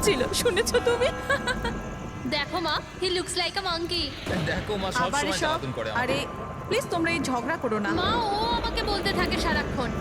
করছিল, শুনেছো তুমি? দেখো মা, he looks like a monkey. দেখো মা সব আবার সময় এসব? জ্বালাতন করে আমাকে। আরে প্লিজ তোমরা এই ঝগড়া করো না। মা, ও আমাকে বলতে থাকে সারাক্ষণ।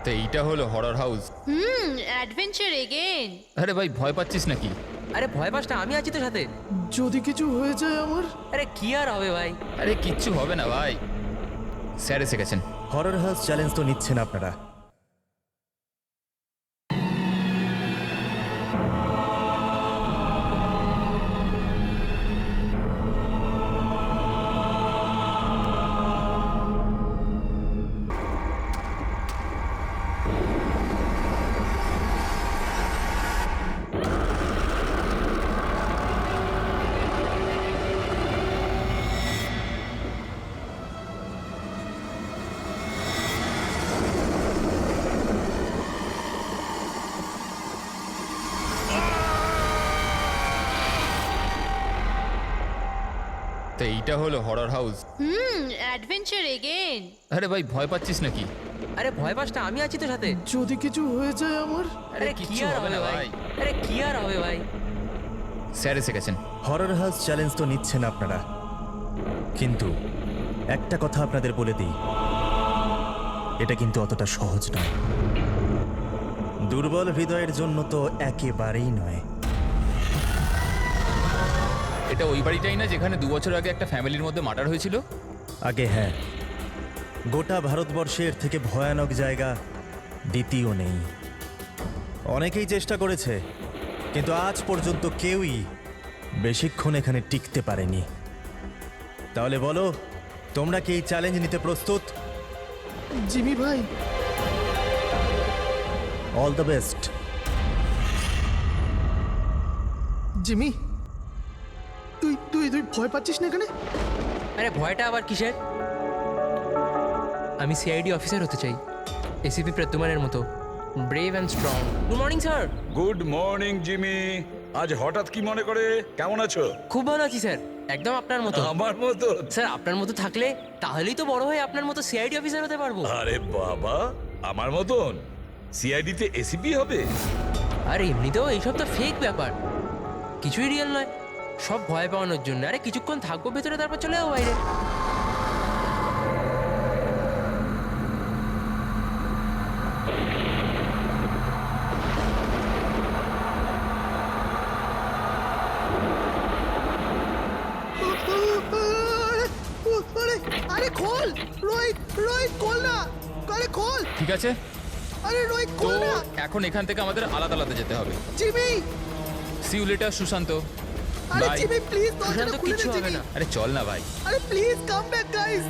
তো এইটা হলো হরর হাউস। Adventure again. আরে ভাই ভয় পাচ্ছিস নাকি? আরে ভয় পাস না, আমি আছি তো সাথে। যদি কিছু হয়ে যায় আমার। আরে কি আর হবে ভাই। আরে কিচ্ছু হবে না ভাই, স্যার এসে গেছেন। হরর হাউস চ্যালেঞ্জ তো নিচ্ছেন আপনারা। তো এইটা হলো হরর হাউস। Adventure again. আরে ভাই ভয় পাচ্ছিস নাকি? আরে ভয় পাস না, আমি আছি তো সাথে। যদি কিছু হয়ে যায় আমার। আরে কি কিচ্ছু আর হবে না ভাই, আরে কি আর হবে ভাই। স্যার এসে গেছেন। হরর হাউস চ্যালেঞ্জ তো নিচ্ছেন আপনারা, কিন্তু একটা কথা আপনাদের বলে দিই, এটা কিন্তু অতটা সহজ নয়। দুর্বল হৃদয়ের জন্য তো একেবারেই নয়। এটা ওই বাড়িটাই না যেখানে 2 বছর আগে একটা ফ্যামিলির মধ্যে মার্ডার হয়েছিল? আগে হ্যাঁ, গোটা ভারতবর্ষের থেকে ভয়ানক জায়গা দ্বিতীয় নেই। অনেকেই চেষ্টা করেছে, কিন্তু আজ পর্যন্ত কেউই বেশিক্ষণ এখানে টিকতে পারেনি। তাহলে বলো, তোমরা কি এই চ্যালেঞ্জ নিতে প্রস্তুত? জিমি ভাই, অল দ্য বেস্ট। জিমি, তুই তুই তুই ভয় পাচ্ছিস না এখানে? আরে ভয়টা আবার কিসের? আমি সিআইডি অফিসার হতে চাই, এসিপি প্রত্যুমানের মতো, brave and strong. Good morning sir. Good morning Jimmy. আজ হঠাৎ কি মনে করে? কেমন আছো? খুব ভালো আছি স্যার, একদম আপনার মতো। আমার মতো? স্যার আপনার মতো থাকলে তাহলেই তো বড় হয়ে আপনার মতো সিআইডি অফিসার হতে পারবো। আরে বাবা, আমার মতন সিআইডি তে এসিপি হবে? আর এমনিতেও এইসব তো ফেক ব্যাপার, কিছুই রিয়েল নয়, সব ভয় পাওয়ানোর জন্য। আরে কিছুক্ষণ থাকবো ভেতরে, তারপর চলে যাবো বাইরে। আরে আরে খোল রোহিত, রোহিত খোল না, আরে খোল। ঠিক আছে, আরে রোহিত তো খোল না। এখন এখান থেকে আমাদের আলাদা আলাদা যেতে হবে। Jimmy, see you later Sushant. আরে বাই। জিমি প্লিজ দরজাটা সুশান্ত খুলে কিচ্ছু দে হবে জিমি। না। আরে চল না ভাই। আরে please come back guys.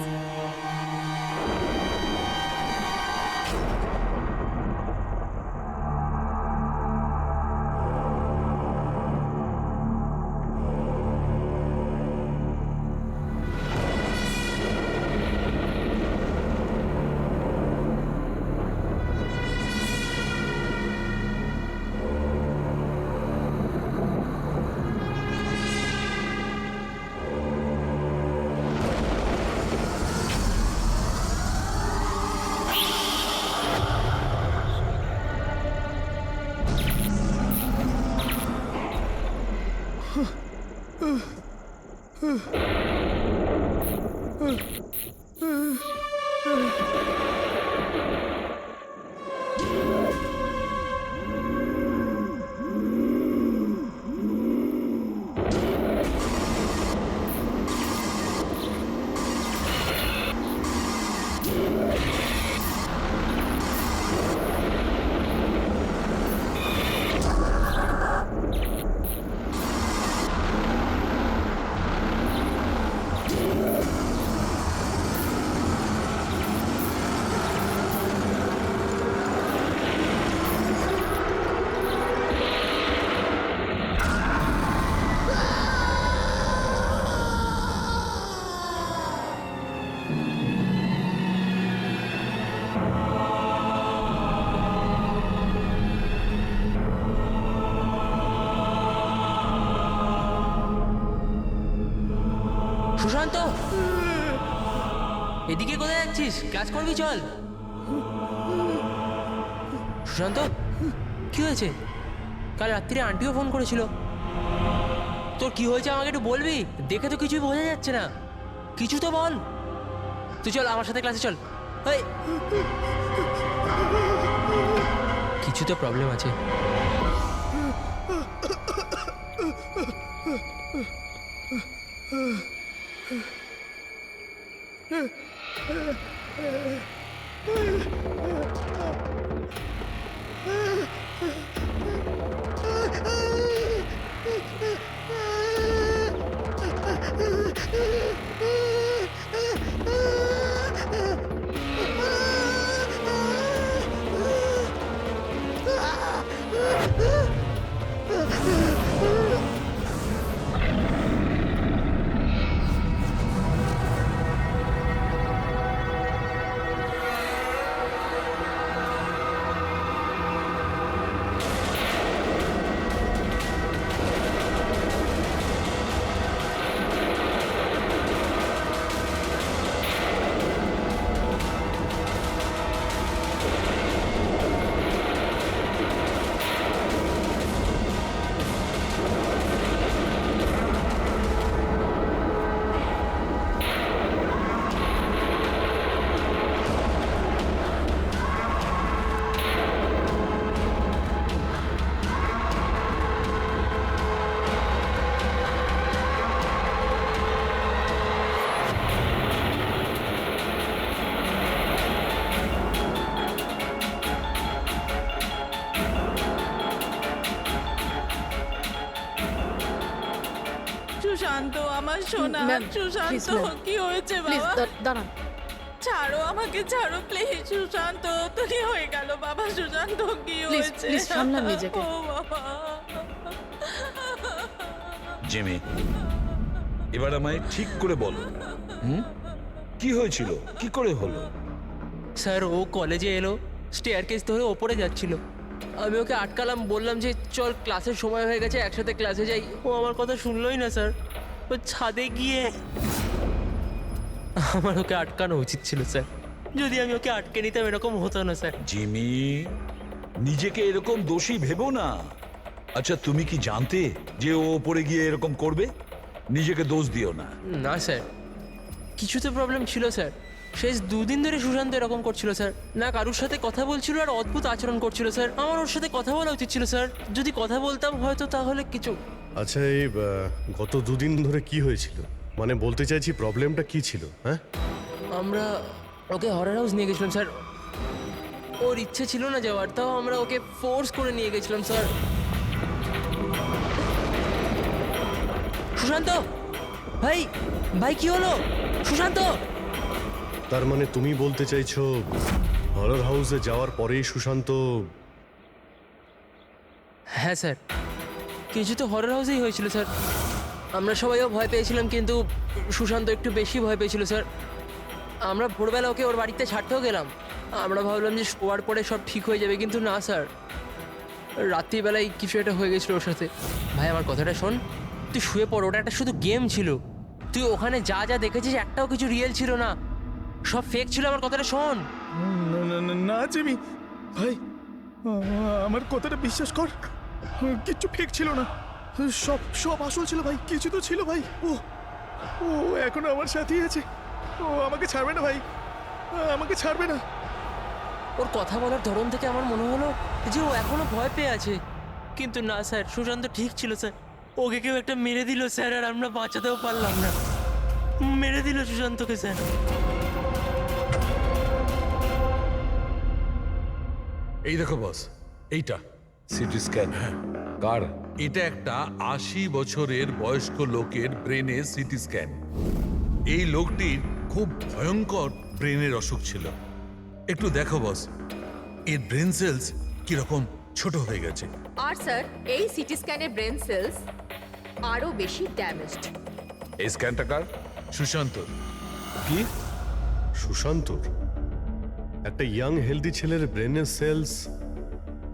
Sushant, এদিকে কোথায় যাচ্ছিস? ক্লাস করবি, চল। সুশান্ত, কি হয়েছে? কাল রাত্রিরে আন্টিও ফোন করেছিল। তোর কি হয়েছে আমাকে একটু বলবি? দেখে তো কিছুই বোঝা যাচ্ছে না, কিছু তো বল। তুই চল আমার সাথে ক্লাসে চল। এই, কিছু তো প্রবলেম আছে। সুশান্ত, আমার সোনা ম্যাম, সুশান্ত, please, ma'am. কি হয়েছে প্লিজ বাবা? দাঁড়ান। ছাড়ো আমাকে, ছাড়ো প্লিজ। সুশান্ত, তো কি হয়ে গেল বাবা? সুশান্ত, কি Please, হয়েছে? please, সামলান নিজেকে। ও বাবা। জিমি, এবার আমায় ঠিক করে বলো, কি হয়েছিল, কি করে হলো? স্যার, ও কলেজে এলো, স্টেয়ারকেস ধরে ওপরে যাচ্ছিল। আমি ওকে আটকালাম, বললাম যে চল ক্লাসের সময় হয়ে গেছে, একসাথে ক্লাসে যাই। ও আমার কথা শুনলোই না স্যার। ও ছাদে গিয়ে, আমার ওকে আটকানো উচিত ছিল স্যার। যদি আমি ওকে আটকে নিতাম এরকম হতো না স্যার। জিমি, নিজেকে এরকম দোষী ভেবো না। আচ্ছা, তুমি কি জানতে যে ও ওপরে গিয়ে এরকম করবে? নিজেকে দোষ দিও না। না স্যার, কিছু তো প্রবলেম ছিল স্যার। শেষ 2 দিন ধরে সুশান্ত এরকম করছিল স্যার। না কারুর সাথে কথা বলছিল আর অদ্ভুত আচরণ করছিল স্যার। আমার ওর সাথে কথা বলা উচিত ছিল স্যার। যদি কথা বলতাম হয়তো তাহলে কিছু। আচ্ছা, এই গত 2 দিন ধরে কি হয়েছিল? মানে বলতে চাইছি প্রবলেমটা কি ছিল? হ্যাঁ, আমরা ওকে হরর হাউস নিয়ে গেছিলাম স্যার। ওর ইচ্ছে ছিল না যাওয়ার, তাও আমরা ওকে ফোর্স করে নিয়ে গেছিলাম স্যার। সুশান্ত ভাই, ভাই কি হলো? সুশান্ত! তার মানে তুমি বলতে চাইছো হরর হাউসে যাওয়ার পরেই সুশান্ত? হ্যাঁ স্যার, কিছু তো হরর হাউসেই হয়েছিল স্যার। আমরা সবাইও ভয় পেয়েছিলাম, কিন্তু সুশান্ত একটু বেশি ভয় পেয়েছিল স্যার। আমরা ভোরবেলা ওকে ওর বাড়িতে ছাড়তেও গেলাম। আমরা ভাবলাম যে শোয়ার পরে সব ঠিক হয়ে যাবে, কিন্তু না স্যার, রাত্রিবেলায় কিছু একটা হয়ে গেছিলো ওর সাথে। ভাই আমার কথাটা শোন, তুই শুয়ে পড়, ওটা একটা শুধু গেম ছিল। তুই ওখানে যা যা দেখেছিস একটাও কিছু রিয়েল ছিল না, সব ফেক ছিল। আমার কথাটা শোন। না জিমি ভাই, আমার কথাটা বিশ্বাস কর, কিচ্ছু ফেক ছিল না, সব সব আসল ছিল ভাই। কিছু তো ছিল ভাই। ও ও এখন আমার সাথেই আছে। ও আমাকে ছাড়বে না ভাই, আমাকে ছাড়বে না। ওর কথা বলার ধরন থেকে আমার মনে হলো যে ও এখনো ভয় পেয়ে আছে, কিন্তু না স্যার, সুশান্ত ঠিক ছিল স্যার। ওকে কেউ একটা মেরে দিল স্যার, আর আমরা বাঁচাতেও পারলাম না। মেরে দিল সুশান্তকে স্যার। এই দেখো বস, এইটা সিটি স্ক্যান। কার? এটা একটা 80 বছরের বয়স্ক লোকের ব্রেনে সিটি স্ক্যান। এই লোকটির খুব ভয়ঙ্কর ব্রেনের অসুখ ছিল। একটু দেখো বস, এর ব্রেন সেলস কিরকম ছোট হয়ে গেছে। আর স্যার, এই সিটি স্ক্যানের ব্রেন সেলস আরো বেশি ড্যামেজড। এই স্ক্যানটা কার? সুশান্ত। কি? সুশান্তর? একটা ইয়াং হেলদি ছেলের ব্রেনের সেলস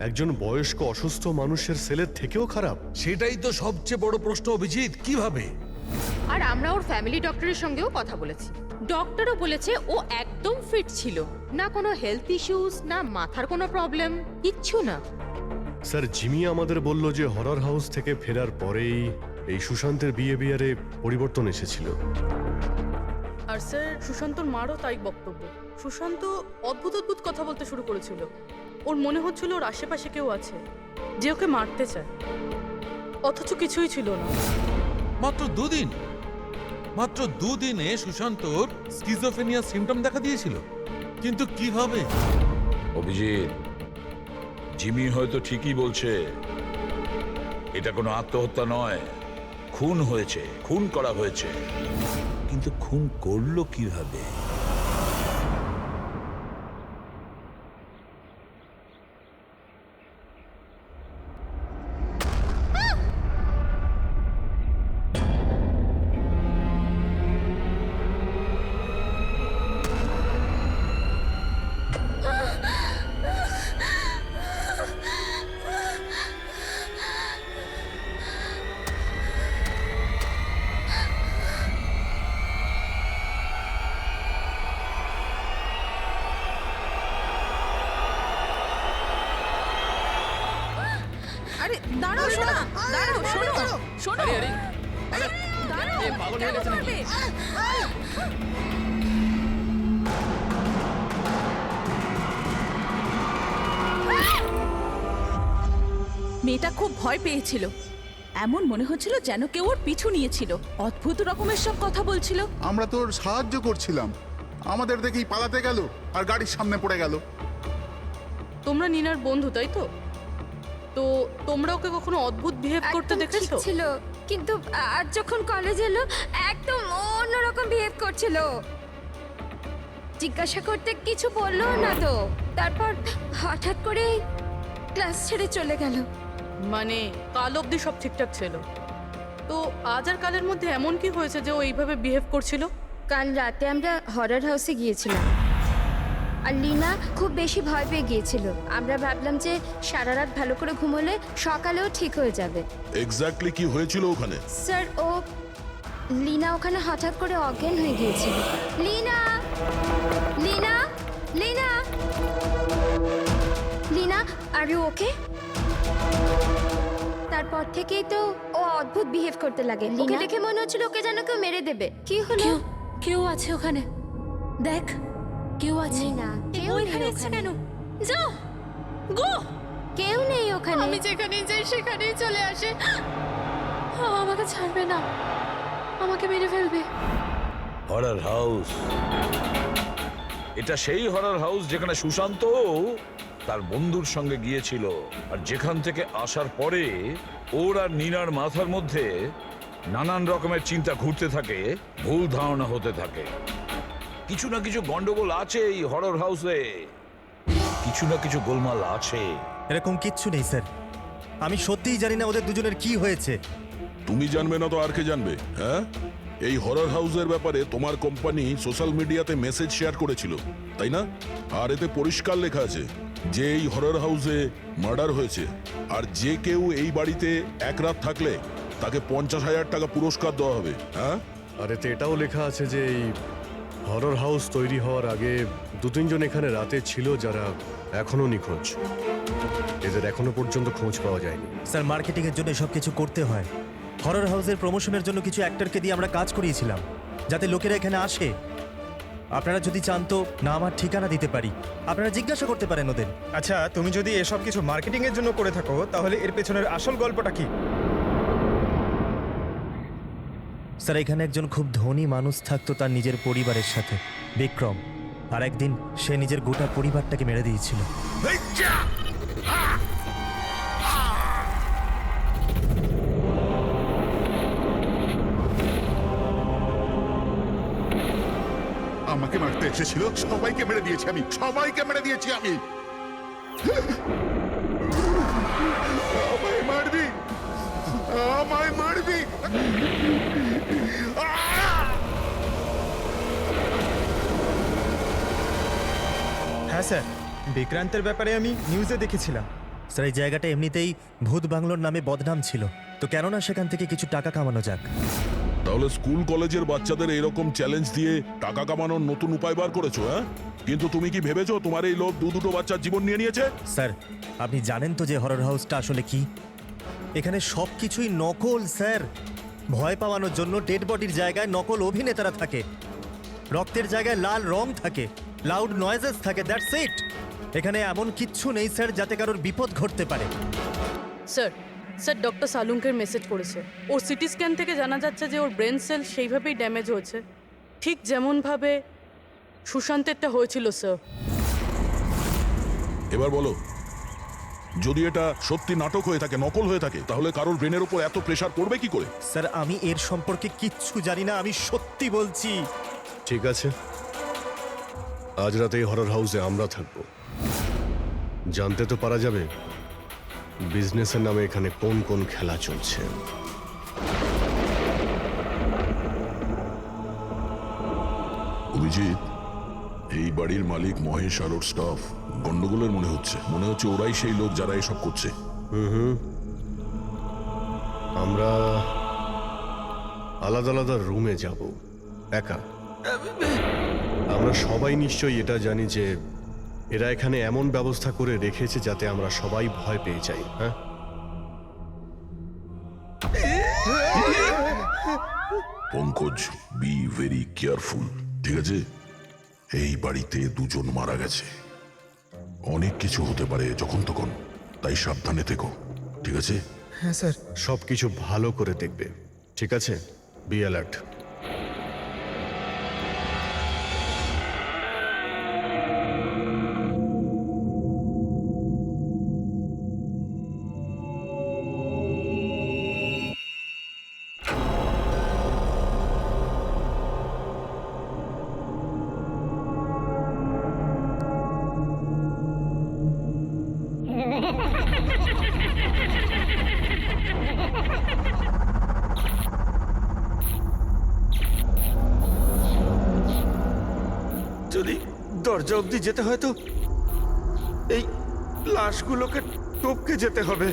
একজন বয়স্ক অসুস্থ মানুষের সেলের থেকেও খারাপ? সেটাই তো সবচেয়ে বড় প্রশ্ন অভিজিৎ, কিভাবে? আর আমরা ওর ফ্যামিলি ডক্টরের সঙ্গেও কথা বলেছি। ডক্টরও বলেছে ও একদম ফিট ছিল, না কোনো হেলথ ইস্যুস, না মাথার কোনো প্রবলেম, কিচ্ছু না। স্যার, জিমি আমাদের বলল যে হরর হাউস থেকে ফেরার পরেই এই সুশান্তের বিহেভিয়ারে পরিবর্তন এসেছিল। আর স্যার, সুশান্তর মারও তাই বক্তব্য। সুশান্ত অদ্ভুত অদ্ভুত কথা বলতে শুরু করেছিল। ওর মনে হচ্ছিল ওর আশেপাশে কেউ আছে যে ওকে মারতে চায়, অথচ কিছুই ছিল না। মাত্র দুদিনে সুশান্তর স্কিজোফ্রেনিয়া সিম্পটম দেখা দিয়েছিল, কিন্তু কিভাবে? অভিজিৎ, জিমি হয়তো ঠিকই বলছে। এটা কোনো আত্মহত্যা নয়, খুন হয়েছে, খুন করা হয়েছে। কিন্তু খুন করলো কিভাবে? আরে দাঁড়াও, শোনো, দাঁড়াও, শোনো, শোনো। আরে আরে দাঁড়াও, এ পাগল হয়ে গেছে নাকি? মেয়েটা খুব ভয় পেয়েছিল। এমন মনে হচ্ছিল যেন কেউ ওর পিছু নিয়েছিল। অদ্ভুত রকমের সব কথা বলছিল। আমরা তোর সাহায্য করছিলাম, আমাদের দেখেই পালাতে গেল আর গাড়ির সামনে পড়ে গেল। তোমরা নিনার বন্ধু, তাই তো? তো তোমরা ওকে কখনো অদ্ভুত বিহেভ করতে দেখেছো? ছিল, কিন্তু আজ যখন কলেজ এলো একদম অন্যরকম বিহেভ করছিল। জিজ্ঞাসা করতে কিছু বললো না তো, তারপর হঠাৎ করে ক্লাস ছেড়ে চলে গেল। মানে কাল অবধি সব ঠিকঠাক ছিল, তো আজ আর কালের মধ্যে এমন কি হয়েছে যে ও এইভাবে বিহেভ করছিল? কাল রাতে আমরা হরর হাউসে গিয়েছিলাম, আর লিনা খুব বেশি ভয় পেয়ে গিয়েছিল। আমরা ভাবলাম যে সারা রাত ভালো করে ঘুমোলে সকালেও ঠিক হয়ে যাবে। এক্স্যাক্টলি কি হয়েছিল ওখানে? স্যার, লিনা ওখানে হঠাৎ করে অজ্ঞান হয়ে গিয়েছিল। Leena, Leena, Leena, Leena, are you okay? তারপর থেকেই তো ও অদ্ভুত বিহেভ করতে লাগে। ওকে দেখে মনে হচ্ছিল ওকে যেন কেউ মেরে দেবে। কি হলো? কেউ আছে ওখানে, দেখ কেউ আছে। না, কেউ ওইখানে নেই এসছে ওখানে। কেন? যাও গো। কেউ নেই ওখানে। আমি যেখানেই যাই সেখানেই চলে আসে। আমাকে ছাড়বে না, আমাকে মেরে ফেলবে। Horror house? এটা সেই হরর হাউস যেখানে সুশান্ত তার বন্ধুর সঙ্গে গিয়েছিল, আর যেখান থেকে আসার পরে ওর আর নিনার মাথার মধ্যে নানান রকমের চিন্তা ঘুরতে থাকে, ভুল ধারণা হতে থাকে। কিছু না কিছু গন্ডগোল আছে এই হরর হাউসে, কিছু না কিছু গোলমাল আছে। এরকম কিচ্ছু নেই স্যার, আমি সত্যিই জানি না ওদের দুজনের কি হয়েছে। তুমি জানবে না তো আর কে জানবে? হ্যাঁ, এই হরর হাউসের ব্যাপারে তোমার কোম্পানি সোশ্যাল মিডিয়াতে মেসেজ শেয়ার করেছিল, তাই না? আর এতে পরিষ্কার লেখা আছে যে এই হরর হাউসে মার্ডার হয়েছে, আর যে কেউ এই বাড়িতে এক রাত থাকলে তাকে 50,000 টাকা পুরস্কার দেওয়া হবে। হ্যাঁ, আর এতে এটাও লেখা আছে যে এই হরর হাউস তৈরি হওয়ার আগে 2-3 জন এখানে রাতে ছিল যারা এখনো নিখোঁজ। এদের এখনো পর্যন্ত খোঁজ পাওয়া যায়নি। স্যার, মার্কেটিংয়ের জন্য সব কিছু করতে হয়। হরর হাউসের প্রমোশনের জন্য কিছু অ্যাক্টরকে দিয়ে আমরা কাজ করিয়েছিলাম, যাতে লোকেরা এখানে আসে। আপনারা যদি চান তো না আমার ঠিকানা দিতে পারি, আপনারা জিজ্ঞাসা করতে পারেন ওদের। আচ্ছা, তুমি যদি এসব কিছু মার্কেটিং এর জন্য করে থাকো তাহলে এর পেছনের আসল গল্পটা কি? স্যার, এখানে একজন খুব ধনী মানুষ থাকতো তার নিজের পরিবারের সাথে, বিক্রম। আর একদিন সে নিজের গোটা পরিবারটাকে মেরে দিয়েছিল। আমাকে মারতে এসেছিল, সবাইকে মেরে দিয়েছি আমি, সবাইকে মেরে দিয়েছি আমি। আমায় মারবি, আমায় মারবি। হ্যাঁ স্যার, বিক্রান্তের ব্যাপারে আমি নিউজে দেখেছিলাম। স্যার, এই জায়গাটা এমনিতেই ভূত বাংলোর নামে বদনাম ছিল, তো কেননা সেখান থেকে কিছু টাকা কামানো যাক। তাহলে স্কুল কলেজের বাচ্চাদের এরকম চ্যালেঞ্জ দিয়ে টাকা কামানোর নতুন উপায় বার করেছো, হ্যাঁ? কিন্তু তুমি কি ভেবেছো তোমার এই লোক দুটো বাচ্চার জীবন নিয়ে নিয়েছে? স্যার, আপনি জানেন তো যে হরর হাউসটা আসলে কি? এখানে সব কিছুই নকল স্যার। ভয় পাওয়ানোর জন্য ডেড বডির জায়গায় নকল অভিনেতারা থাকে, রক্তের জায়গায় লাল রং থাকে, লাউড নয়েজেস থাকে, দ্যাটস ইট। এখানে এমন কিচ্ছু নেই স্যার যাতে কারোর বিপদ ঘটতে পারে। স্যার, স্যার ডক্টর সালুঙ্কের মেসেজ করেছে। ওর সিটি স্ক্যান থেকে জানা যাচ্ছে যে ওর ব্রেন সেল সেইভাবেই ড্যামেজ হয়েছে, ঠিক যেমনভাবে সুশান্তেরটা হয়েছিল স্যার। এবার বলো, যদি এটা সত্যি নাটক হয়ে থাকে, নকল হয়ে থাকে, তাহলে কারোর ব্রেনের উপর এত প্রেসার পড়বে কি করে? স্যার, আমি এর সম্পর্কে কিচ্ছু জানি না, আমি সত্যি বলছি। ঠিক আছে, আজ রাতে এই হরর হাউসে আমরা থাকবো। জানতে তো পারা যাবে বিজনেসের নামে এখানে কোন কোন খেলা চলছে। অভিজিৎ, এই বাড়ির মালিক মহেশ আর ওর স্টাফ গন্ডগোলের মনে হচ্ছে ওরাই সেই লোক যারা এসব করছে। আমরা আলাদা আলাদা রুমে যাব, একা। আমরা সবাই নিশ্চয়ই এটা জানি যে এরা এখানে এমন ব্যবস্থা করে রেখেছে যাতে আমরা সবাই ভয় পেয়ে যাই। হ্যাঁ, পঙ্কজ, বি ভেরি কেয়ারফুল, ঠিক আছে? এই বাড়িতে দুজন মারা গেছে, অনেক কিছু হতে পারে যখন তখন, তাই সাবধানে থেকো, ঠিক আছে? হ্যাঁ স্যার। সবকিছু ভালো করে দেখবে, ঠিক আছে? Be alert. যদি দরজা অবধি যেতে হয় তো এই লাশগুলোকে টপকে যেতে হবে।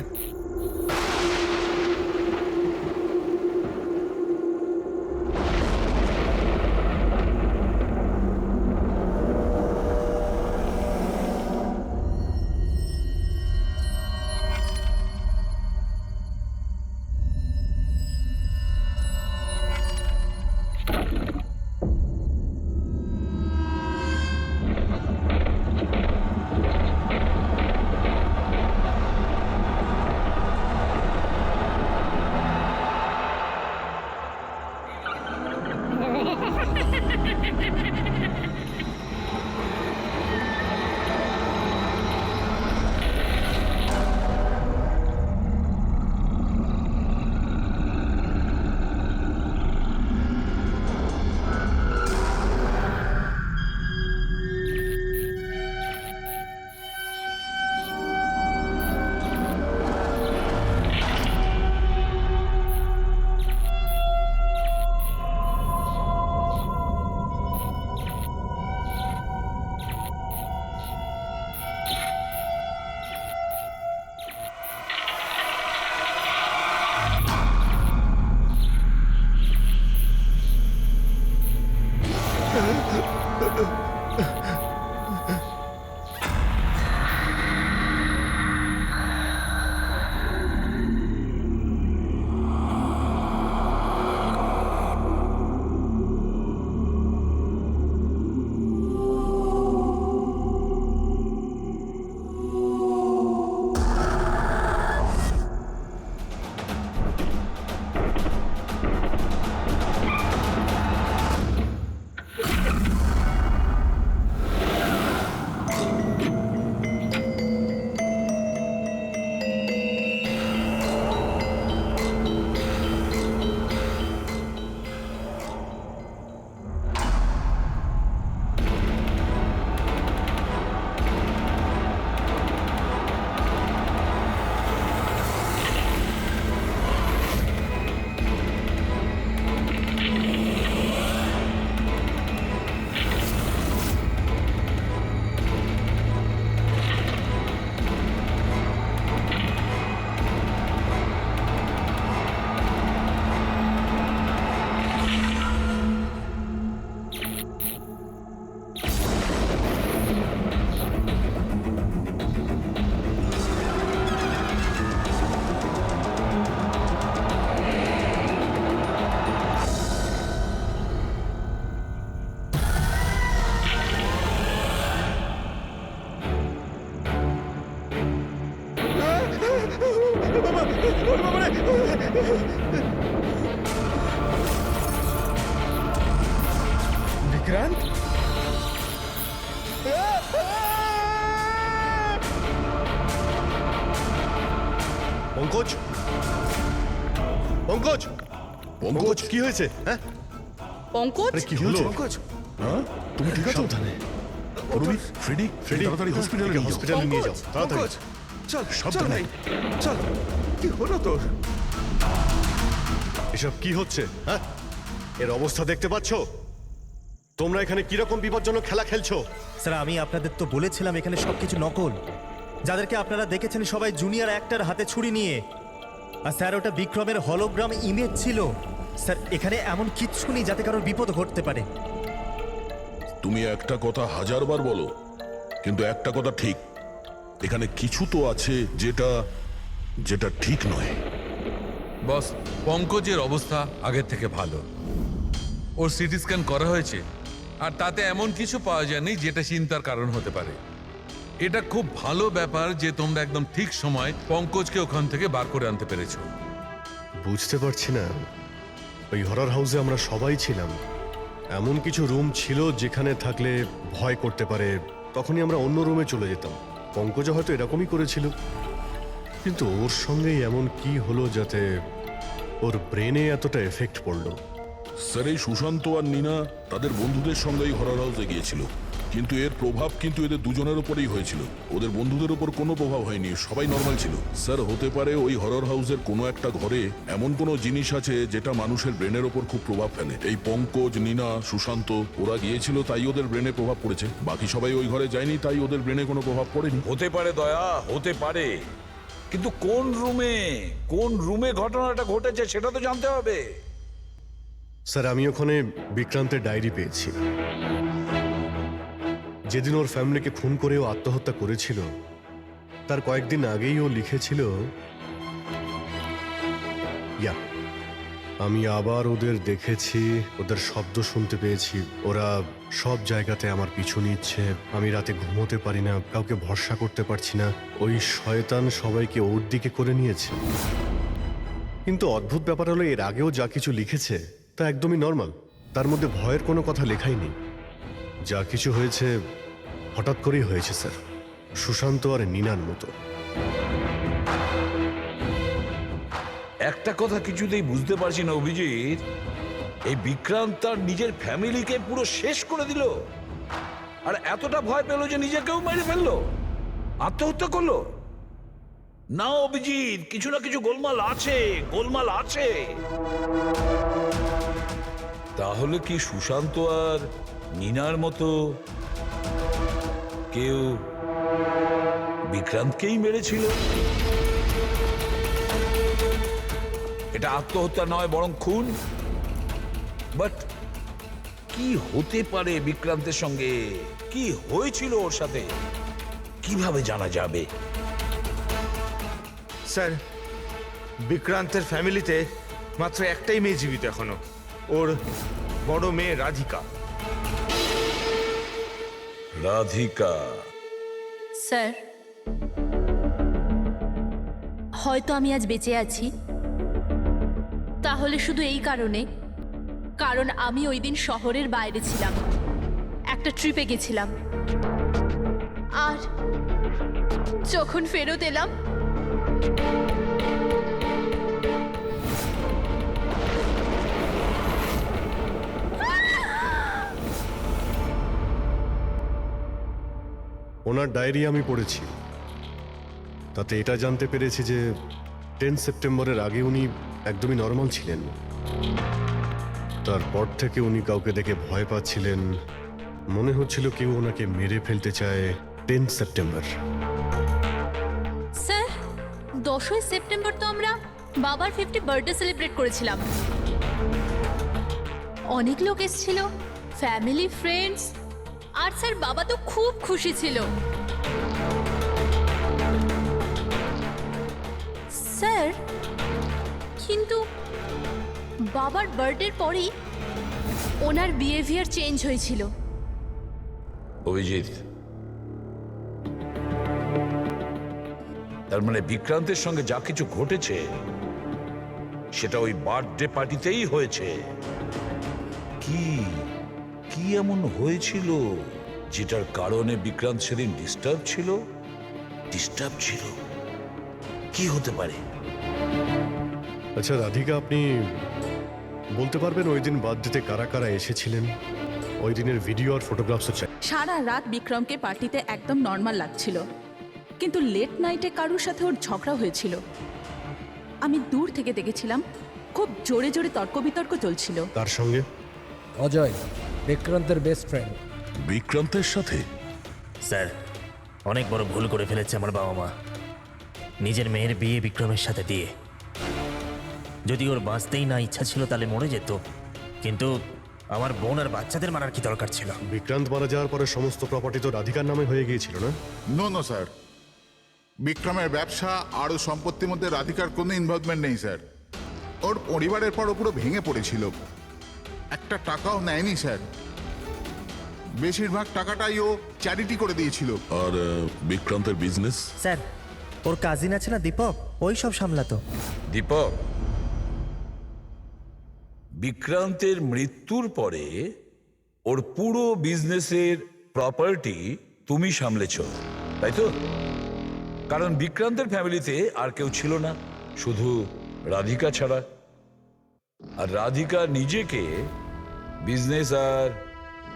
বিক্রান্ত পঙ্কজ পঙ্কজ পঙ্কজ কি হয়েছে? হ্যাঁ পঙ্কজ আরে কি হলো? পঙ্কজ হ্যাঁ তুমি ঠিক আছো? সাবধানে। রবি ফ্রেডি তাড়াতাড়ি হসপিটালে নিয়ে যাও। হসপিটালে নিয়ে যাও তাড়াতাড়ি। পঙ্কজ চল সাবধানে। চল কি হলো তোর? এসব কি হচ্ছে? হ্যাঁ এর অবস্থা দেখতে পাচ্ছো? তোমরা এখানে কিরকম বিপজ্জনক খেলা খেলছো? স্যার আমি আপনাদের তো বলেছিলাম এখানে সবকিছু নকল। যাদেরকে আপনারা দেখেছেন সবাই জুনিয়র অ্যাক্টর হাতে ছুরি নিয়ে। আর স্যার ওটা বিক্রমের হলোগ্রাম ইমেজ ছিল। স্যার এখানে এমন কিচ্ছু নেই যাতে কারোর বিপদ ঘটতে পারে। তুমি একটা কথা হাজারবার বলো, কিন্তু একটা কথা ঠিক, এখানে কিছু তো আছে যেটা যেটা ঠিক নয়। বস, পঙ্কজের অবস্থা আগের থেকে ভালো। ওর সিটি স্ক্যান করা হয়েছে আর তাতে এমন কিছু পাওয়া যায়নি যেটা চিন্তার কারণ হতে পারে। এটা খুব ভালো ব্যাপার যে তোমরা একদম ঠিক সময় পঙ্কজকে ওখান থেকে বার করে আনতে পেরেছো। বুঝতে পারছি না, ওই হরর হাউসে আমরা সবাই ছিলাম। এমন কিছু রুম ছিল যেখানে থাকলে ভয় করতে পারে, তখনই আমরা অন্য রুমে চলে যেতাম। পঙ্কজ হয়তো এরকমই করেছিল, কিন্তু ওর সঙ্গেই এমন কি হলো যাতে ওর ব্রেনে এতটা এফেক্ট পড়লো? স্যার এই সুশান্ত আর নীনা তাদের বন্ধুদের সঙ্গেই হরর হাউসে গিয়েছিল, কিন্তু এর প্রভাব কিন্তু এদের দুজনের উপরেই হয়েছিল। ওদের বন্ধুদের উপর কোনো প্রভাব হয়নি, সবাই নর্মাল ছিল। স্যার হতে পারে ওই হরর হাউসের কোনো একটা ঘরে এমন কোনো জিনিস আছে যেটা মানুষের ব্রেনের ওপর খুব প্রভাব ফেলে। এই পঙ্কজ, নীনা, সুশান্ত ওরা গিয়েছিল তাই ওদের ব্রেনে প্রভাব পড়েছে। বাকি সবাই ওই ঘরে যায়নি তাই ওদের ব্রেনে কোনো প্রভাব পড়েনি। হতে পারে দয়া, হতে পারে, কিন্তু কোন রুমে ঘটনাটা ঘটেছে সেটা তো জানতে হবে। স্যার আমি ওখানে বিক্রান্তের ডায়েরি পেয়েছি। যেদিন ওর ফ্যামিলিকে খুন করে ও আত্মহত্যা করেছিল তার কয়েকদিন আগেই ও লিখেছিল, আমি আবার ওদের দেখেছি, ওদের শব্দ শুনতে পেয়েছি, ওরা সব জায়গাতে আমার পিছু নিচ্ছে, আমি রাতে ঘুমোতে পারি না, কাউকে ভরসা করতে পারছি না, ওই শয়তান সবাইকে ওর দিকে করে নিয়েছে। কিন্তু অদ্ভুত ব্যাপার হলো এর আগেও যা কিছু লিখেছে তা একদমই নর্মাল, তার মধ্যে ভয়ের কোনো কথা লেখাই নেই। যা কিছু হয়েছে হঠাৎ করেই হয়েছে স্যার, সুশান্ত আর নীনার মতো। একটা কথা কিছুতেই বুঝতে পারছি না অভিজিৎ, এই বিক্রান্ত তার নিজের ফ্যামিলিকে পুরো শেষ করে দিল আর এতটা ভয় পেল যে নিজেকেও মেরে ফেললো, আত্মহত্যা করলো। না অভিজিৎ, কিছু না কিছু গোলমাল আছে। তাহলে কি সুশান্ত আর নীনার মতো কেউ বিক্রান্তকেই মেরেছিল? এটা আত্মহত্যা নয় বরং খুন। বাট কি হতে পারে বিক্রান্তের সঙ্গে, কি হয়েছিল ওর সাথে, কিভাবে জানা যাবে? স্যার বিক্রান্তের ফ্যামিলিতে মাত্র একটাই মেয়ে জীবিত এখনো, ওর বড় মেয়ে রাধিকা। স্যার হয়তো আমি আজ বেঁচে আছি তাহলে শুধু এই কারণ আমি ওই দিন শহরের বাইরে ছিলাম, একটা ট্রিপে গেছিলাম, আর যখন ফেরত এলাম ওনার ডায়েরি আমি পড়েছি, তাতে এটা জানতে পেরেছি যে 10 সেপ্টেম্বরের আগে উনি একদমই নর্মাল ছিলেন। তারপর থেকে উনি কাউকে দেখে ভয় পাচ্ছিলেন, মনে হচ্ছিল কেউ ওনাকে মেরে ফেলতে চায়। 10 সেপ্টেম্বর স্যার 10ই সেপ্টেম্বর তো আমরা বাবার 50 বার্থডে সেলিব্রেট করেছিলাম। অনেক লোক এসেছিল, ফ্যামিলি, ফ্রেন্ডস, আর স্যার বাবা তো খুব খুশি ছিল। স্যার কিন্তু বাবার বার্থডের পরেই ওনার বিহেভিয়ার চেঞ্জ হয়েছিল। অভিজিৎ, তার মানে বিক্রান্তের সঙ্গে যা কিছু ঘটেছে সেটা ওই বার্থডে পার্টিতেই হয়েছে। কি এমন হয়েছিল যেটার কারণে বিক্রান্ত সেদিন ডিস্টার্ব ছিল? কি হতে পারে? আচ্ছা রাধিকা, আপনি বলতে পারবেন ওই দিন বার্থডেতে কারা কারা এসেছিলেন? ওই দিনের ভিডিও আর ফটোগ্রাফসও চাই। সারা রাত বিক্রমকে পার্টিতে একদম নর্মাল লাগছিল, কিন্তু লেট নাইটে কারোর সাথে ওর ঝগড়া হয়েছিল। আমি দূর থেকে দেখেছিলাম, খুব জোরে জোরে তর্ক বিতর্ক চলছিল। তার সঙ্গে অজয়, বিক্রান্তের বেস্ট ফ্রেন্ড। বিক্রান্তের সাথে? স্যার, অনেক বড় ভুল করে ফেলেছে আমার বাবা মা, নিজের মেয়ের বিয়ে বিক্রমের সাথে দিয়ে। যদি ওর বাঁচতেই না ইচ্ছা ছিল তাহলে মরে যেত, কিন্তু আমার বোন আর বাচ্চাদের মারার কি দরকার ছিল? বিক্রান্ত মারা যাওয়ার পরে সমস্ত প্রপার্টি তো রাধিকার নামে হয়ে গিয়েছিল না? নো স্যার, বিক্রমের ব্যবসা আর ওর সম্পত্তির মধ্যে রাধিকার কোনো ইনভলভমেন্ট নেই স্যার। ওর পরিবারের পর ও পুরো ভেঙে পড়েছিল, একটা টাকাও নেয়নি স্যার। বেশিরভাগ টাকাটাই ও চ্যারিটি করে দিয়েছিল। আর বিক্রান্তের বিজনেস? স্যার, ওর কাজিন আছে না দীপক, ওই সব সামলাতো। দীপক, বিক্রান্তের মৃত্যুর পরে ওর পুরো বিজনেসের প্রপার্টি তুমি সামলেছ, তাই তো? কারণ বিক্রান্তের ফ্যামিলিতে আর কেউ ছিল না, শুধু রাধিকা ছাড়া। আর রাধিকা নিজেকে বিজনেস আর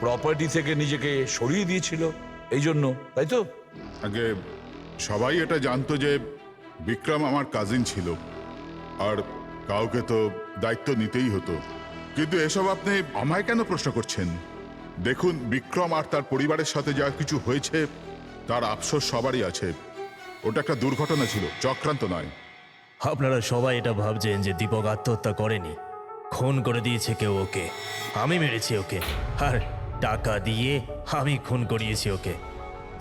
প্রপার্টি থেকে নিজেকে সরিয়ে দিয়েছিল এই জন্য, তাই তো? আগে সবাই এটা জানতো যে বিক্রম আমার কাজিন ছিল, আর কাউকে তো দায়িত্ব নিতেই হতো। কিন্তু এসব আপনি আমায় কেন প্রশ্ন করছেন? দেখুন, বিক্রম আর তার পরিবারের সাথে যা কিছু হয়েছে তার আফসোস সবারই আছে। ওটা একটা দুর্ঘটনা ছিল, চক্রান্ত নয়। আপনারা সবাই এটা ভাবছেন যে দীপক আত্মহত্যা করেনি, খুন করে দিয়েছে কেউ ওকে। আমি মেরেছি ওকে, আর টাকা দিয়ে আমি খুন করিয়েছি ওকে।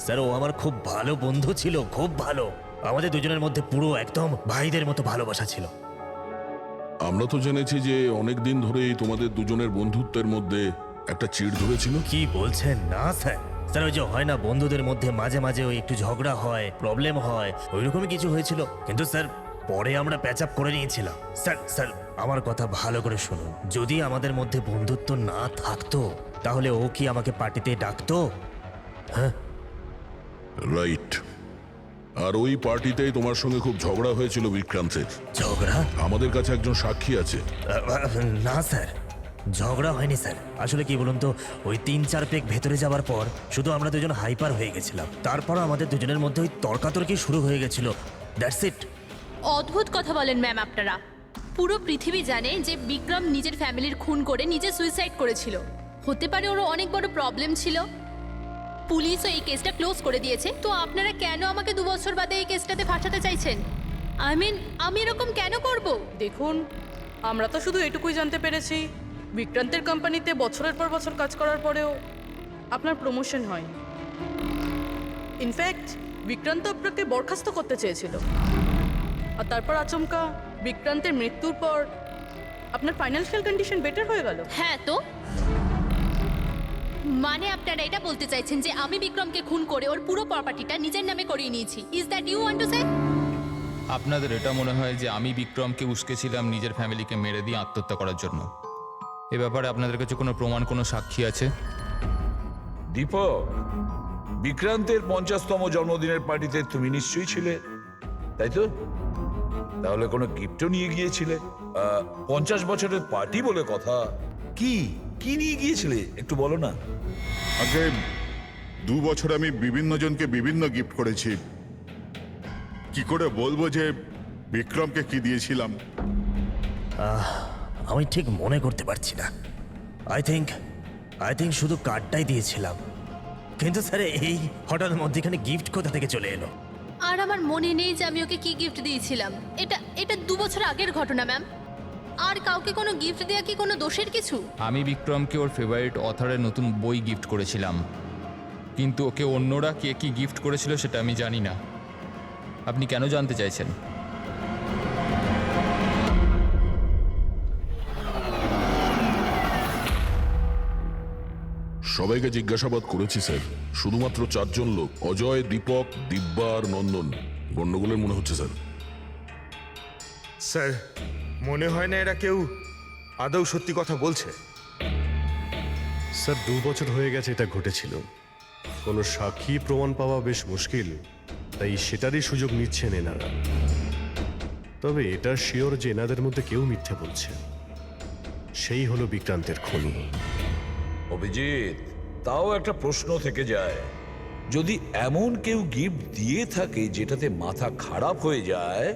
স্যার, ও আমার খুব ভালো বন্ধু ছিল, খুব ভালো। আমাদের দুজনের মধ্যে পুরো একদম ভাইদের মতো ভালোবাসা ছিল। আমরা তো জেনেছি যে অনেক দিন ধরেই তোমাদের দুজনের বন্ধুত্বের মধ্যে একটা চিড় ধরেছিল। কি বলছেন? না স্যার, স্যার ওই যে হয় না বন্ধুদের মধ্যে মাঝে মাঝে ওই একটু ঝগড়া হয়, প্রবলেম হয়, ওইরকমই কিছু হয়েছিল। কিন্তু স্যার পরে আমরা প্যাচ আপ করে নিয়েছিলাম। স্যার আমার কথা ভালো করে শুনুন, যদি আমাদের মধ্যে বন্ধুত্ব না থাকতো তাহলে ও কি আমাকে পার্টিতে ডাকতো? হ্যাঁ, রাইট। আর ওই পার্টিতেই তোমার সঙ্গে খুব ঝগড়া হয়েছিল বিক্রান্তের। ঝগড়া? আমাদের কাছে একজন সাক্ষী আছে। না স্যার, ঝগড়া হয়নি স্যার। আসলে কি বলুন তো, ওই 3-4 পেক ভেতরে যাওয়ার পর শুধু আমরা দুজন হাইপার হয়ে গেছিলাম। তারপর আমাদের দুজনের মধ্যে ওই তর্কাতর্কি শুরু হয়ে গেছিল, দ্যাটস ইট। অদ্ভুত কথা বলেন ম্যাম আপনারা। পুরো পৃথিবী জানে যে বিক্রম নিজের ফ্যামিলির খুন করে নিজে সুইসাইড করেছিল। হতে পারে ওর অনেক বড় প্রবলেম ছিল, পুলিশও এই কেসটা ক্লোজ করে দিয়েছে। তো আপনারা কেন আমাকে 2 বছর বাদে এই কেসটাতে ফাঁসাতে চাইছেন? আমি এরকম কেন করব? দেখুন, আমরা তো শুধু এটুকুই জানতে পেরেছি, বিক্রান্তের কোম্পানিতে বছরের পর বছর কাজ করার পরেও আপনার প্রমোশন হয়নি। ইনফ্যাক্ট বিক্রান্ত আপনাকে বরখাস্ত করতে চেয়েছিল, আর তারপর আচমকা বিক্রান্তের মৃত্যুর পর আপনার ফাইন্যান্সিয়াল কন্ডিশন বেটার হয়ে গেল। হ্যাঁ, তো মানে আপনারা এটা বলতে চাইছেন যে আমি বিক্রমকে খুন করে ওর পুরো প্রপার্টিটা নিজের নামে করিয়ে নিয়েছি? Is that you want to say? আপনাদের এটা মনে হয় যে আমি বিক্রমকে উস্কেছিলাম নিজের ফ্যামিলিকে মেরে দিয়ে আত্মহত্যা করার জন্য? এ ব্যাপারে আপনাদের কাছে কোনো প্রমাণ, কোনো সাক্ষী আছে? দীপক, বিক্রান্তের 50তম জন্মদিনের পার্টিতে তুমি নিশ্চয়ই ছিলে, তাই তো? তাহলে কোনো গিফটও নিয়ে গিয়েছিলে? 50 বছরের পার্টি বলে কথা। কি কি নিয়ে গিয়েছিলে একটু বলো না। আগে 2 বছর আমি বিভিন্ন জনকে বিভিন্ন গিফট করেছি, কি করে বলবো যে বিক্রমকে কি দিয়েছিলাম? আমি ঠিক মনে করতে পারছি না। আই থিঙ্ক শুধু কার্ডটাই দিয়েছিলাম। কিন্তু স্যার এই হঠাৎ মধ্যেখানে গিফট কোথা থেকে চলে এলো? আর আমার মনে নেই যে আমি ওকে কি গিফট দিয়েছিলাম। এটা 2 বছর আগের ঘটনা ম্যাম। আর কাউকে কোনো গিফট দেয়া কি কোনো দোষের কিছু? আমি বিক্রমকে ওর ফেভারিট অথরের নতুন বই গিফট করেছিলাম, কিন্তু ওকে অন্যরা কে কি গিফট করেছিল সেটা আমি জানি না। আপনি কেন জানতে চাইছেন? সবাইকে জিজ্ঞাসাবাদ করেছি স্যার, শুধুমাত্র 4 জন লোক, অজয়, দীপক, দিব্যা আর নন্দন গন্ডগোলের মনে হচ্ছে স্যার। স্যার, মনে হয় না এরা কেউ আদৌ সত্যি কথা বলছে। স্যার 2 বছর হয়ে গেছে এটা ঘটেছিল। কোনো সাক্ষী প্রমাণ পাওয়া বেশ মুশকিল, তাই সেটারই সুযোগ নিচ্ছেন এনারা। তবে এটা শিওর যে এনাদের মধ্যে কেউ মিথ্যে বলছে, সেই হলো বিক্রান্তের খুনি। অভিজিৎ, তাও একটা প্রশ্ন থেকে যায়, যদি এমন কেউ গিফট দিয়ে থাকে যেটাতে মাথা খারাপ হয়ে যায়,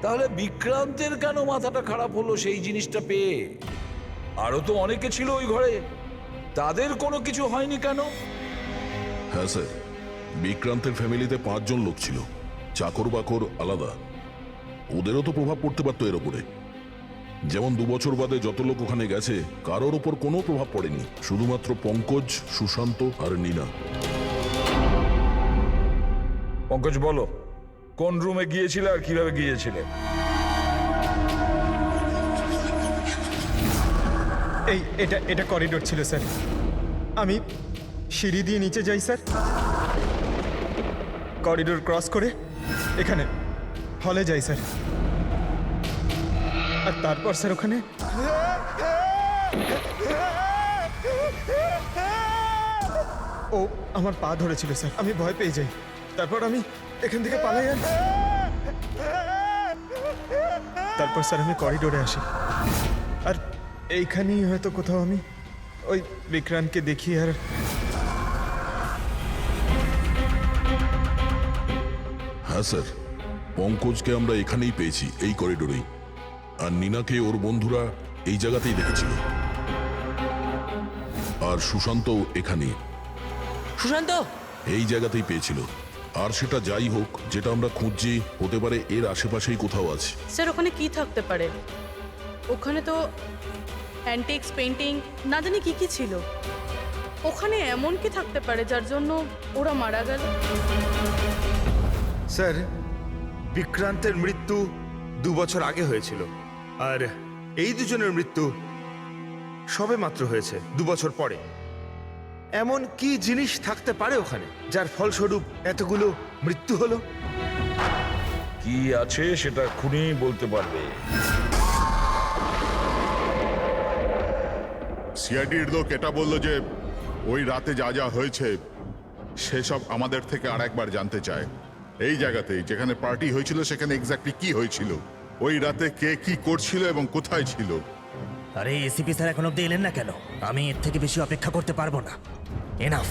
তাহলে বিক্রান্তের কেন মাথাটা খারাপ হলো সেই জিনিসটা পেয়ে? আরো তো অনেকে ছিল ওই ঘরে, তাদের কোনো কিছু হয়নি কেন? হ্যাঁ স্যার, বিক্রান্তের ফ্যামিলিতে 5 জন লোক ছিল, চাকর বাকর আলাদা। ওদেরও তো প্রভাব পড়তে পারতো এর ওপরে। যেমন 2 বছর বাদে যত লোক ওখানে গেছে, কারোর ওপর কোনো প্রভাব পড়েনি, শুধুমাত্র পঙ্কজ, সুশান্ত আর নীনা। পঙ্কজ, বলো কোন রুমে গিয়েছিলে আর কিভাবে গিয়েছিলে? এটা করিডোর ছিল স্যার। আমি সিঁড়ি দিয়ে নিচে যাই স্যার, করিডোর ক্রস করে এখানে হলে যাই স্যার। আর তারপর স্যার ওখানে ও আমার পা ধরেছিল স্যার, আমি ভয় পেয়ে যাই। তারপর আমি এখান থেকে পালাই, আর তারপর স্যার আমি করিডোরে আসি। আর এইখানেই হয়তো কোথাও আমি ওই বিক্রান্তকে দেখি। আর হ্যাঁ স্যার, পঙ্কজকে আমরা এখানেই পেয়েছি, এই করিডোরেই। আর নীনাকে ওর বন্ধুরা এই জায়গাতেই দেখেছিল। আর সুশান্ত এখানেই, সুশান্ত এই জায়গাতেই পেয়েছিল। আর সেটা যাই হোক, যেটা আমরা খুঁজছি হতে পারে এর আশেপাশেই কোথাও আছে। স্যার ওখানে কি থাকতে পারে? ওখানে তো অ্যান্টিক্স, পেন্টিং, না জানি কি কি ছিল। ওখানে এমন কি থাকতে পারে যার জন্য ওরা মারা গেল? স্যার, বিক্রান্তের মৃত্যু 2 বছর আগে হয়েছিল, আর এই দুজনের মৃত্যু সবে মাত্র হয়েছে 2 বছর পরে। এমন কি জিনিস থাকতে পারে ওখানে যার ফলস্বরূপ এতগুলো মৃত্যু হলো? কি আছে সেটা খুনি বলতে পারবে। সিআইডির লোক এটা বলল যে ওই রাতে যা যা হয়েছে সেসব আমাদের থেকে আরেকবার জানতে চায়। এই জায়গাতেই যেখানে পার্টি হয়েছিল সেখানে এক্স্যাক্টলি কি হয়েছিল, ওই রাতে কে কি করছিল এবং কোথায় ছিল। আরে এসিপি স্যার এখন অব্দি এলেন না কেন? আমি এর থেকে বেশি অপেক্ষা করতে পারবো না। এনাফ।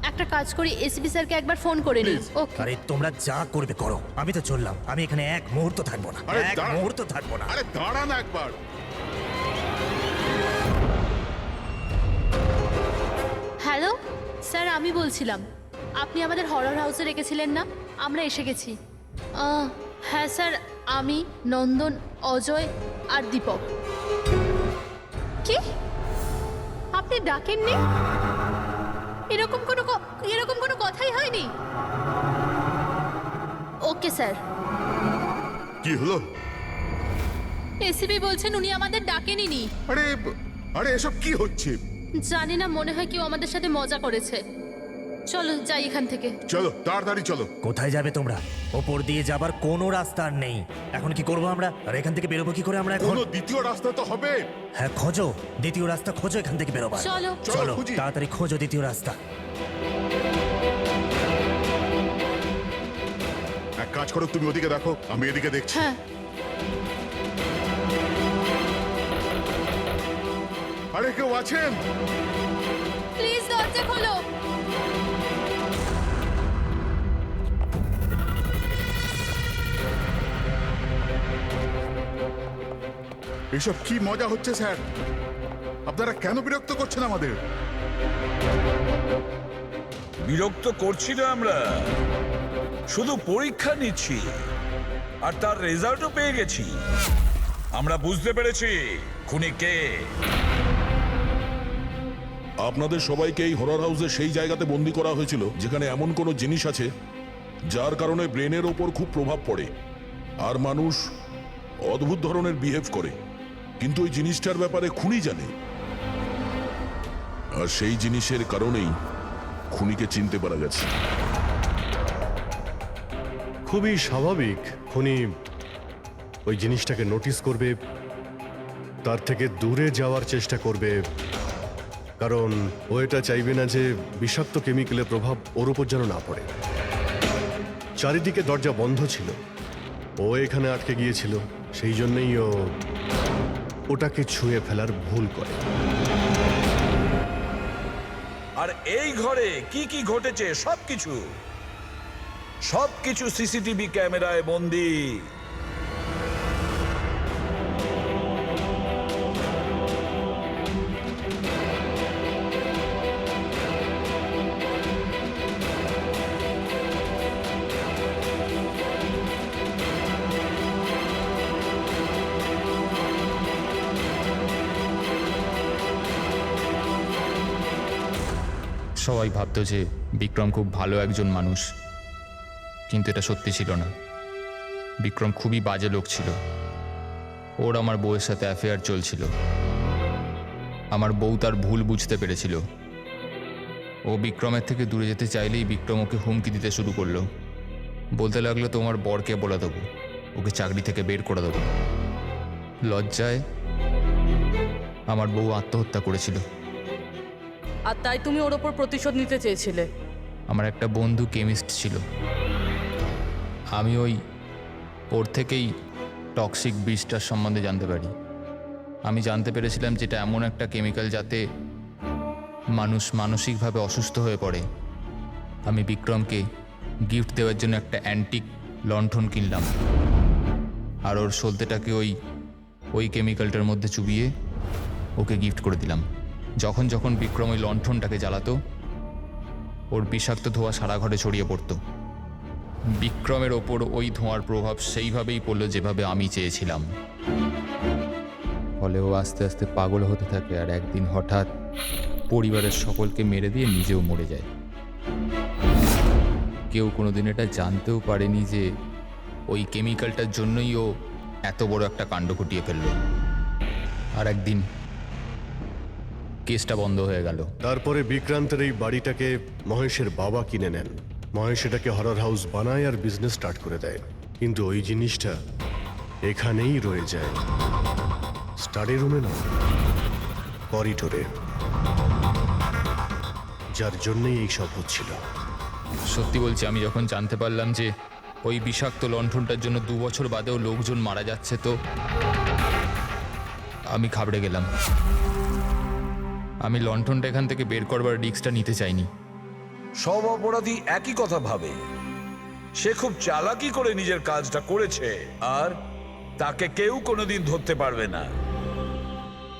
একটা কাজ করি, এসপি স্যারকে একবার ফোন করে নিই। ওকে। আরে তোমরা যা করবে করো, আমি তো চললাম। আমি এখানে এক মুহূর্ত থাকবো না, আরে এক দাঁড়া। মুহূর্ত থাকবো না। আরে দাঁড়া না একবার। হ্যালো স্যার, আমি বলছিলাম, আপনি আমাদের হরর হাউসে রেখেছিলেন না? আমরা এসে গেছি। হ্যাঁ স্যার, আমি, নন্দন, অজয় আর দীপক। কি? আপনি ডাকেননি? এরকম কোনো কথাই হয়নি। Okay sir. কি হলো? এসিপি বলছেন উনি আমাদের ডাকেনি। আরে আরে এসব কি হচ্ছে? জানি না, মনে হয় কেউ আমাদের সাথে মজা করেছে। চলো যাই এখান থেকে। চলো তাড়াতাড়ি চলো। কোথায় যাবে তোমরা? ওপর দিয়ে যাবার কোনো রাস্তা আর নেই। এখন কি করবো আমরা? আর এখান থেকে বেরোবো কি করে আমরা এখন? কোনো দ্বিতীয় রাস্তা তো হবে। হ্যাঁ খোঁজো, দ্বিতীয় রাস্তা খোঁজো এখান থেকে বেরোবার। চলো চলো খুঁজি। তাড়াতাড়ি খোঁজো দ্বিতীয় রাস্তা। এক কাজ করো, তুমি ওদিকে দেখো, আমি এদিকে দেখছি। হ্যাঁ। আরে কেউ আছেন? প্লিজ দরজা খোলো। এসব কি মজা হচ্ছে স্যার? আপনারা কেন বিরক্ত করছেন আমাদের? বিরক্ত করছি না আমরা, শুধু পরীক্ষা নিচ্ছি, আর তার রেজাল্টও পেয়ে গেছি। আমরা বুঝতে পেরেছি খুনি কে। আপনাদের সবাইকে এই হরর হাউসে সেই জায়গাতে বন্দি করা হয়েছিল যেখানে এমন কোনো জিনিস আছে যার কারণে ব্রেনের ওপর খুব প্রভাব পড়ে আর মানুষ অদ্ভুত ধরনের বিহেভ করে। কিন্তু ওই জিনিসটার ব্যাপারে খুনি জানে, আর সেই জিনিসের কারণেই খুনিকে চিনতে পারা গেছে। খুবই স্বাভাবিক খুনি ওই জিনিসটাকে নোটিস করবে, তার থেকে দূরে যাওয়ার চেষ্টা করবে, কারণ ও এটা চাইবে না যে বিষাক্ত কেমিক্যালের প্রভাব ওর উপর যেন না পড়ে। চারিদিকে দরজা বন্ধ ছিল, ও এখানে আটকে গিয়েছিল, সেই জন্যই ও ওটাকে ছুঁয়ে ফেলার ভুল করে। আর এই ঘরে কি কি ঘটেছে সবকিছু সিসিটিভি ক্যামেরায় বন্দী। সবাই ভাবতো যে বিক্রম খুব ভালো একজন মানুষ, কিন্তু এটা সত্যি ছিল না। বিক্রম খুবই বাজে লোক ছিল। ওর আমার বউয়ের সাথে অ্যাফেয়ার চলছিল। আমার বউ তার ভুল বুঝতে পেরেছিল। ও বিক্রমের থেকে দূরে যেতে চাইলেই বিক্রম ওকে হুমকি দিতে শুরু করলো। বলতে লাগলো, তোমার বরকে বলে দেবো, ওকে চাকরি থেকে বের করে দেবো। লজ্জায় আমার বউ আত্মহত্যা করেছিল। আর তাই তুমি ওর ওপর প্রতিশোধ নিতে চেয়েছিলে? আমার একটা বন্ধু কেমিস্ট ছিল, আমি ওর থেকেই টক্সিক বিষটার সম্বন্ধে জানতে পারি। আমি জানতে পেরেছিলাম যেটা এমন একটা কেমিক্যাল যাতে মানুষ মানসিকভাবে অসুস্থ হয়ে পড়ে। আমি বিক্রমকে গিফট দেওয়ার জন্য একটা অ্যান্টিক লণ্ঠন কিনলাম, আর ওর সলতেটাকে ওই কেমিক্যালটার মধ্যে চুবিয়ে ওকে গিফট করে দিলাম। যখন যখন বিক্রম ওই লণ্ঠনটাকে জ্বালাতো, ওর বিষাক্ত ধোঁয়া সারা ঘরে ছড়িয়ে পড়তো। বিক্রমের ওপর ওই ধোঁয়ার প্রভাব সেইভাবেই পড়লো যেভাবে আমি চেয়েছিলাম। ফলে ও আস্তে আস্তে পাগল হতে থাকে, আর একদিন হঠাৎ পরিবারের সকলকে মেরে দিয়ে নিজেও মরে যায়। কেউ কোনোদিন এটা জানতেও পারেনি যে ওই কেমিক্যালটার জন্যই ও এত বড় একটা কাণ্ড ঘটিয়ে ফেলল। আর একদিন কেসটা বন্ধ হয়ে গেল। তারপরে বিক্রান্তের এই বাড়িটাকে মহেশের বাবা কিনে নেন। মহেশ এটাকে হরর হাউস বানায় আর বিজনেস স্টার্ট করে দেয়, কিন্তু ওই জিনিসটা এখানেই রয়ে যায়, স্টাডি রুমে না, করিডোরে, যার জন্যই এই সব হচ্ছিল। সত্যি বলছি, আমি যখন জানতে পারলাম যে ওই বিষাক্ত লণ্ঠনটার জন্য 2 বছর বাদেও লোকজন মারা যাচ্ছে, তো আমি ঘাবড়ে গেলাম। আমি লণ্ঠনটা এখান থেকে বের করবার রিস্কটা নিতে চাইনি। সব অপরাধী একই কথা ভাবে। সে খুব চালাকি করে নিজের কাজটা করেছে, আর তাকে কেউ কোনোদিন ধরতে পারবে না।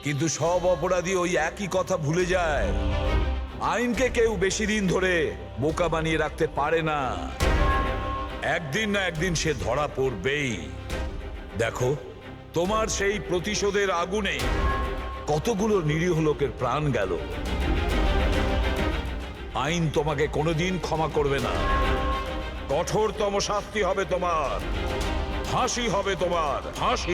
কিন্তু সব অপরাধী ওই একই কথা ভুলে যায়। আইনকে কেউ বেশি দিন ধরে বোকা বানিয়ে রাখতে পারে না। একদিন না একদিন সে ধরা পড়বেই। দেখো, তোমার সেই প্রতিশোধের আগুনে কতগুলো নিরীহ লোকের প্রাণ গেল। আইন তোমাকে কোনোদিন ক্ষমা করবে না। কঠোরতম শাস্তি হবে তোমার, ফাঁসি হবে তোমার, ফাঁসি।